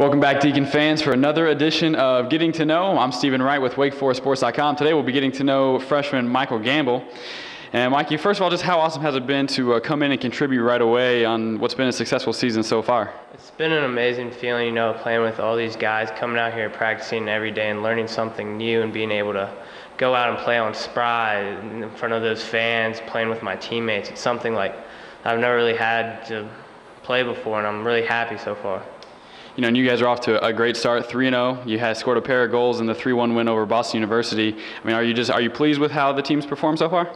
Welcome back, Deacon fans, for another edition of Getting to Know. I'm Steven Wright with WakeForestSports.com. Today we'll be getting to know freshman Michael Gamble. And Mikey, first of all, just how awesome has it been to come in and contribute right away on what's been a successful season so far? It's been an amazing feeling, playing with all these guys, coming out here practicing every day and learning something new and being able to go out and play on Spry in front of those fans, playing with my teammates. It's something like I've never really had to play before, and I'm really happy so far. And you guys are off to a great start, 3-0. You had scored a pair of goals in the 3-1 win over Boston University. Are you pleased with how the team's performed so far?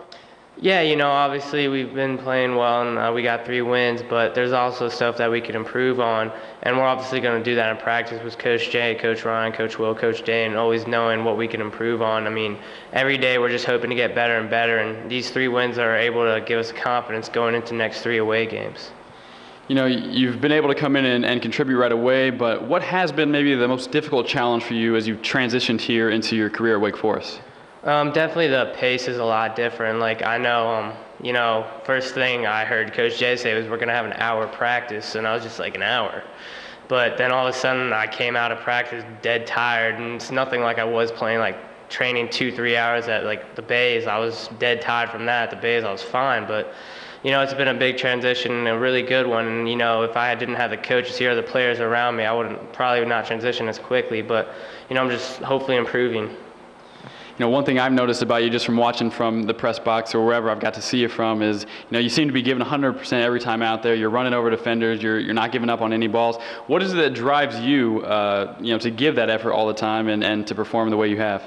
Yeah, obviously we've been playing well and we got 3 wins, but there's also stuff that we could improve on, and we're obviously going to do that in practice with Coach Jay, Coach Ryan, Coach Will, Coach Dane, always knowing what we can improve on. Every day we're just hoping to get better and better, and these 3 wins are able to give us confidence going into the next 3 away games. You've been able to come in and contribute right away, but what has been maybe the most difficult challenge for you as you've transitioned here into your career at Wake Forest? Definitely the pace is a lot different. I know, first thing I heard Coach Jay say was we're going to have an hour practice, and I was just like, an hour? But then all of a sudden I came out of practice dead tired, and it's nothing like I was playing, training 2-3 hours at the Bays. I was dead tired from that. At the Bays I was fine, but it's been a big transition and a really good one. And, if I didn't have the coaches here, the players around me, I would probably not transition as quickly. But, I'm just hopefully improving. One thing I've noticed about you just from watching from the press box or wherever I've got to see you from is, you seem to be giving 100% every time out there. You're running over defenders. You're not giving up on any balls. What is it that drives you, to give that effort all the time and to perform the way you have?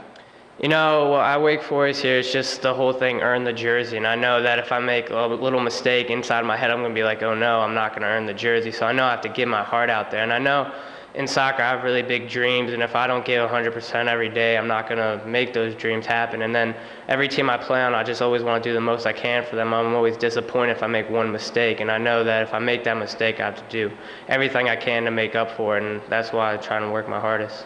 At Wake Forest here, it's just the whole thing, earn the jersey. And I know that if I make a little mistake inside my head, I'm going to be like, oh no, I'm not going to earn the jersey. So I know I have to give my heart out there. And I know in soccer I have really big dreams, and if I don't give 100% every day, I'm not going to make those dreams happen. And then every team I play on, I just always want to do the most I can for them. I'm always disappointed if I make one mistake. And I know that if I make that mistake, I have to do everything I can to make up for it. And that's why I try to work my hardest.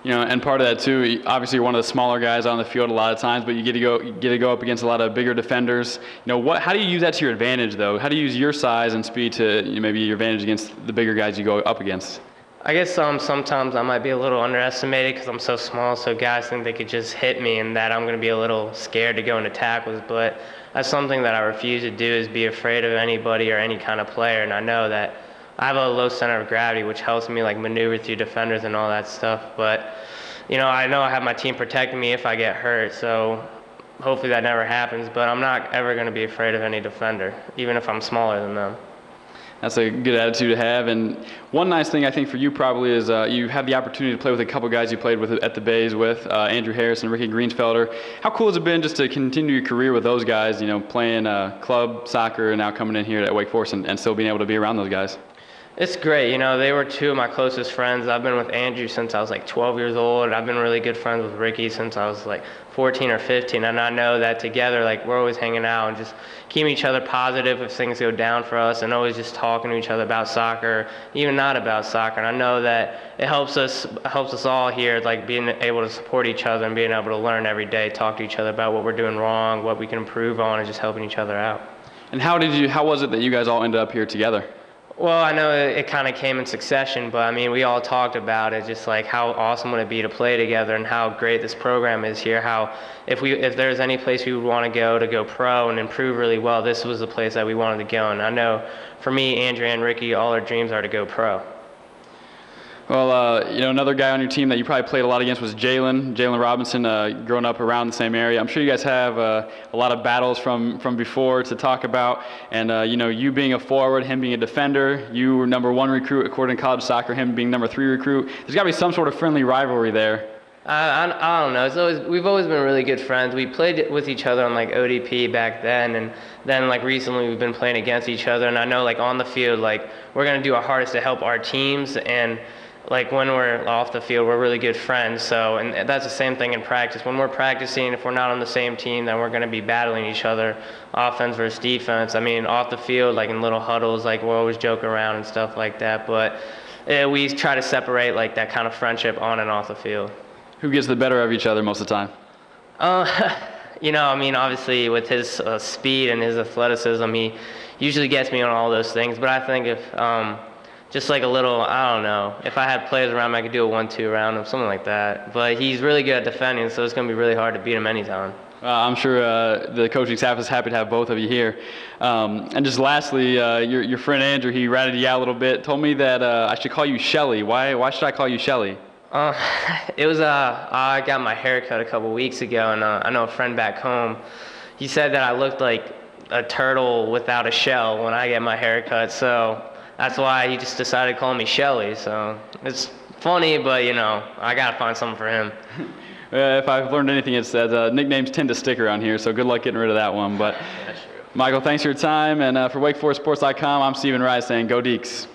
And part of that too, obviously you're one of the smaller guys on the field a lot of times, but you get to go up against a lot of bigger defenders. How do you use that to your advantage though? How do you use your size and speed to maybe your advantage against the bigger guys you go up against? I guess sometimes I might be a little underestimated because I'm so small, so guys think they could just hit me and that I'm going to be a little scared to go into tackles. But that's something that I refuse to do, is be afraid of anybody or any kind of player. And I know that I have a low center of gravity, which helps me maneuver through defenders and all that stuff. But I know I have my team protecting me if I get hurt, so hopefully that never happens. But I'm not ever going to be afraid of any defender, even if I'm smaller than them. That's a good attitude to have. And one nice thing I think for you probably is you have the opportunity to play with a couple guys you played with at the Bays with, Andrew Harris and Ricky Greensfelder. How cool has it been just to continue your career with those guys, playing club soccer and now coming in here at Wake Forest and still being able to be around those guys? It's great. They were 2 of my closest friends. I've been with Andrew since I was 12 years old. I've been really good friends with Ricky since I was 14 or 15. And I know that together, we're always hanging out and just keeping each other positive if things go down for us, and always just talking to each other about soccer, even not about soccer. And I know that it helps us all here, being able to support each other and being able to learn every day, talk to each other about what we're doing wrong, what we can improve on, and just helping each other out. And how was it that you guys all ended up here together? Well, I know it kind of came in succession, but we all talked about it, just how awesome would it be to play together and how great this program is here, how if there's any place we would want to go pro and improve really well, this was the place that we wanted to go. And I know for me, Andrew and Ricky, all our dreams are to go pro. Well, another guy on your team that you probably played a lot against was Jalen Robinson, growing up around the same area. I'm sure you guys have a lot of battles from before to talk about. And, you being a forward, him being a defender, you were number 1 recruit according to college soccer, him being number 3 recruit. There's got to be some sort of friendly rivalry there. I don't know. We've always been really good friends. We played with each other on ODP back then, and then recently we've been playing against each other. And I know on the field, we're going to do our hardest to help our teams, and when we're off the field, we're really good friends. So, and that's the same thing in practice. When we're practicing, if we're not on the same team, then we're going to be battling each other, offense versus defense. Off the field, in little huddles, we'll always joke around and stuff like that. But we try to separate that kind of friendship on and off the field. Who gets the better of each other most of the time? Obviously with his speed and his athleticism, he usually gets me on all those things. But I think if just like a little, I don't know. If I had players around me, I could do a 1-2 around him, something like that. But he's really good at defending, so it's going to be really hard to beat him anytime. I'm sure the coaching staff is happy to have both of you here. And just lastly, your friend Andrew, he ratted you out a little bit, told me that I should call you Shelly. Why should I call you Shelly? It was I got my hair cut a couple weeks ago, and I know a friend back home. He said that I looked like a turtle without a shell when I get my hair cut, so that's why he just decided to call me Shelly. So it's funny, but I gotta find something for him. If I've learned anything, it's that nicknames tend to stick around here, so good luck getting rid of that one. But Michael, thanks for your time, and for WakeForestSports.com, I'm Steven Wright saying, go Deeks.